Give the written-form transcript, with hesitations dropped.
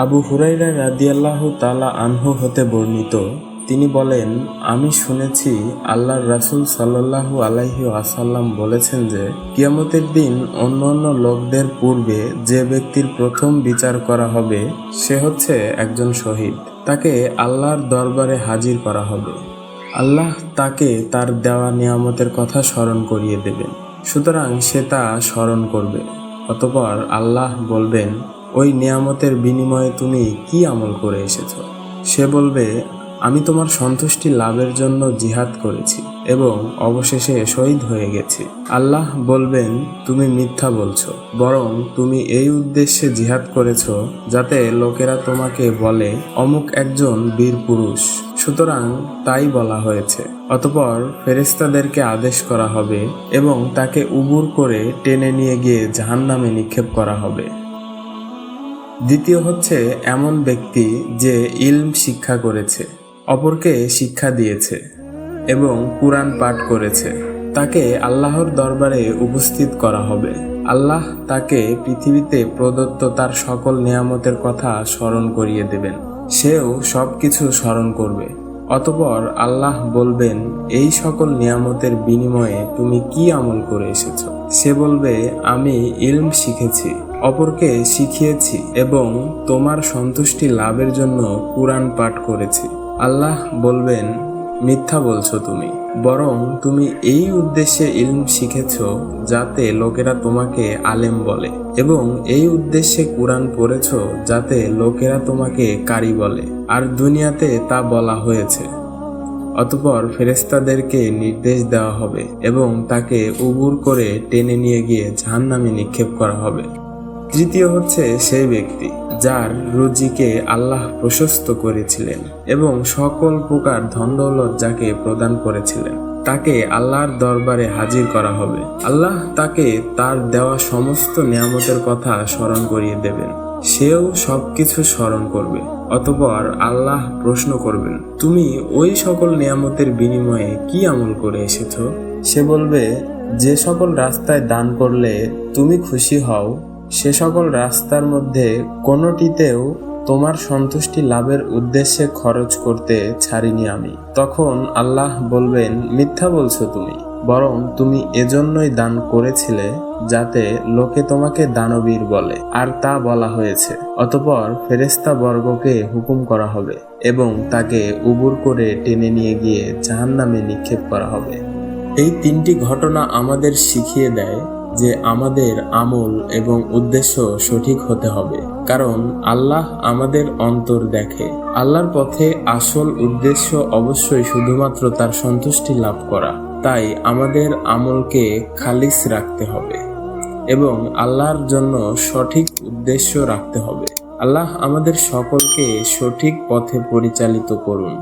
আবু হুরায়রা রাদিয়াল্লাহু তাআলা আনহু হতে বর্ণিত, তিনি বলেন, আমি শুনেছি আল্লাহর রাসূল সাল্লাল্লাহু আলাইহি ওয়াসাল্লাম বলেছেন যে, কিয়ামতের দিন অন্যান্য লোকদের পূর্বে যে ব্যক্তির প্রথম বিচার করা হবে সে হচ্ছে একজন শহীদ। তাকে আল্লাহর দরবারে হাজির করা হবে। আল্লাহ তাকে তার দেওয়া নিয়ামতের কথা স্মরণ করিয়ে দেবেন, সুতরাং সে তা স্মরণ করবে। অতঃপর আল্লাহ বলবেন, ওই নিয়ামতের বিনিময়ে তুমি কি আমল করে এসেছো? সে বলবে, আমি তোমার সন্তুষ্টি লাভের জন্য জিহাদ করেছি এবং অবশেষে শহীদ হয়ে গেছি। আল্লাহ বলবেন, তুমি মিথ্যা বলছো, বরং তুমি এই উদ্দেশ্যে জিহাদ করেছো যাতে লোকেরা তোমাকে বলে অমুক একজন বীর পুরুষ, সুতরাং তাই বলা হয়েছে। অতঃপর ফেরেশতাদেরকে আদেশ করা হবে এবং তাকে উবুর করে টেনে নিয়ে গিয়ে জাহান্নামে নিক্ষেপ করা হবে। দ্বিতীয় হচ্ছে এমন ব্যক্তি যে ইলম শিক্ষা করেছে, অপরকে শিক্ষা দিয়েছে এবং কুরআন পাঠ করেছে। তাকে আল্লাহর দরবারে উপস্থিত করা হবে। আল্লাহ তাকে পৃথিবীতে প্রদত্ত তার সকল নিয়ামতের কথা স্মরণ করিয়ে দেবেন। সেও সবকিছু স্মরণ করবে। অতঃপর আল্লাহ বলবেন, এই সকল নিয়ামতের বিনিময়ে তুমি কি আমল করে এসেছো? সে বলবে, আমি ইলম শিখেছি, অপরকে শিখিয়েছি এবং তোমার সন্তুষ্টি লাভের জন্য কুরআন পাঠ করেছি। আল্লাহ বলবেন, মিথ্যা বলছো তুমি, বরং তুমি এই উদ্দেশ্যে ইলম শিখেছ যাতে লোকেরা তোমাকে আলেম বলে এবং এই উদ্দেশ্যে কুরআন পড়েছ যাতে লোকেরা তোমাকে কারি বলে, আর দুনিয়াতে তা বলা হয়েছে। অতঃপর ফেরেশতাদেরকে নির্দেশ দেওয়া হবে এবং তাকে উবুর করে টেনে নিয়ে গিয়ে জাহান্নামে নিক্ষেপ করা হবে। তৃতীয় হচ্ছে সেই ব্যক্তি যার রুজিকে আল্লাহ প্রশস্ত করেছিলেন এবং সকল প্রকার ধনদৌলত যাকে প্রদান করেছিলেন, তাকে আল্লাহর দরবারে হাজির করা হবে। আল্লাহ তাকে তার দেওয়া সমস্ত নিয়ামতের কথা স্মরণ করিয়ে দেবেন। সেও সবকিছু স্মরণ করবে। অতঃপর আল্লাহ প্রশ্ন করবেন, তুমি ওই সকল নিয়ামতের বিনিময়ে কি আমল করে এসেছো? সে বলবে, যে সকল রাস্তায় দান করলে তুমি খুশি হও সে সকল রাস্তার মধ্যে কোনোটিতেও তোমার সন্তুষ্টি লাভের উদ্দেশ্যে খরচ করতে ছাড়িনি আমি। তখন আল্লাহ বলবেন, মিথ্যা বলছো তুমি, বরং তুমি এজন্যই দান করেছিলে যাতে লোকে তোমাকে দানবীর বলে, আর তা বলা হয়েছে। অতঃপর ফেরেশতা বর্গকে হুকুম করা হবে এবং তাকে উবুর করে টেনে নিয়ে গিয়ে জাহান্নামে নিক্ষেপ করা হবে। এই তিনটি ঘটনা আমাদের শিখিয়ে দেয় যে আমাদের আমল এবং উদ্দেশ্য সঠিক হতে হবে, কারণ আল্লাহ আমাদের অন্তর দেখে। আল্লাহর পথে আসল উদ্দেশ্য অবশ্যই শুধুমাত্র তার সন্তুষ্টি লাভ করা। তাই আমাদের আমলকে খালিস রাখতে হবে এবং আল্লাহর জন্য সঠিক উদ্দেশ্য রাখতে হবে। আল্লাহ আমাদের সকলকে সঠিক পথে পরিচালিত করুন।